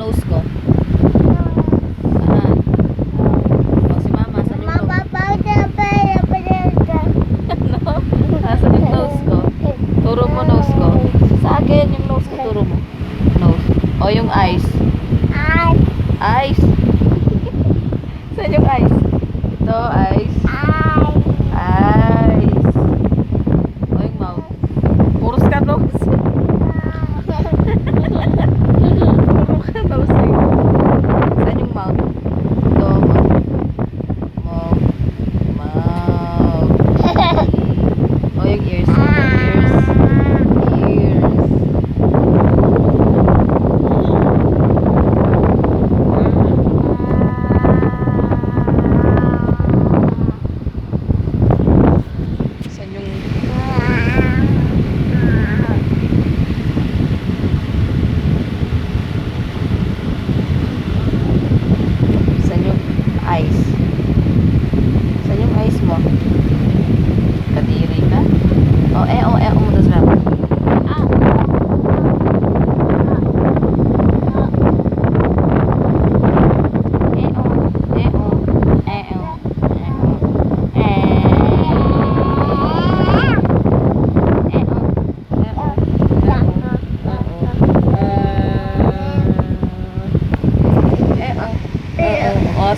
nose ko? Saan? O, si mama, saan yung nose? Ano? Saan yung nose ko? Turo mo nose ko. Sa akin, yung nose ko, turo mo. Nose. O, yung eyes. Eyes. Saan yung eyes? Ito, eyes. Eyes. O, yung mouth. Puros ka nose. Puro ka nose eh. Saan yung mouth? Ito, mouth. Mouth. Mouth. O, yung ears. Ears. Ears. Saan yung... Saan yung eyes? Saan yung eyes mo? Kadiri ka? O mo tas rap.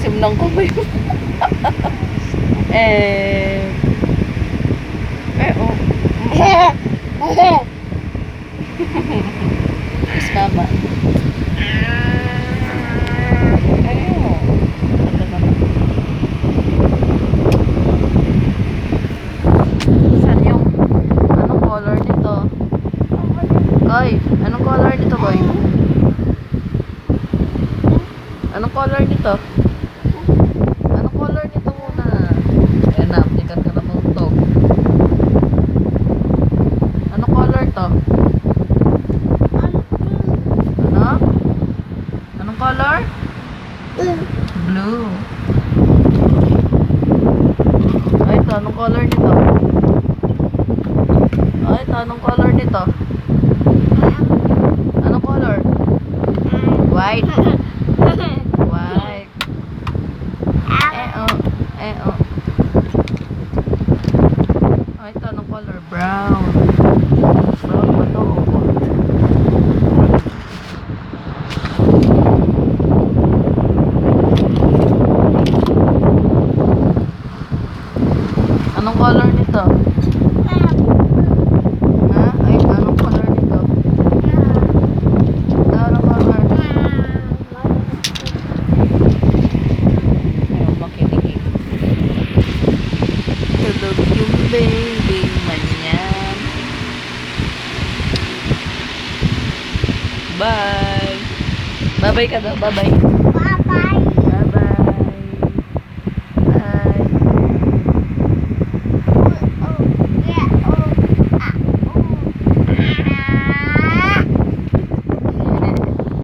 Simnang ko ba yun? Mas mama. Saan yung anong color nito? Koy, anong color nito, boy? Anong color nito? Anong color nito muna? Ayan na, applikan ka na mong to. Anong color to? Ano? Anong color? Blue. Ay, ito, anong color nito? Ay, ito, anong color nito? Anong color? White. White. Ay, ito, anong color? Brown. Brown ba ito? Anong color nito? Ha? Ay, anong color nito? Anong color? Ayaw makinig. Tulog yung baby manyan. Bye! Bye-bye ka daw. Bye-bye.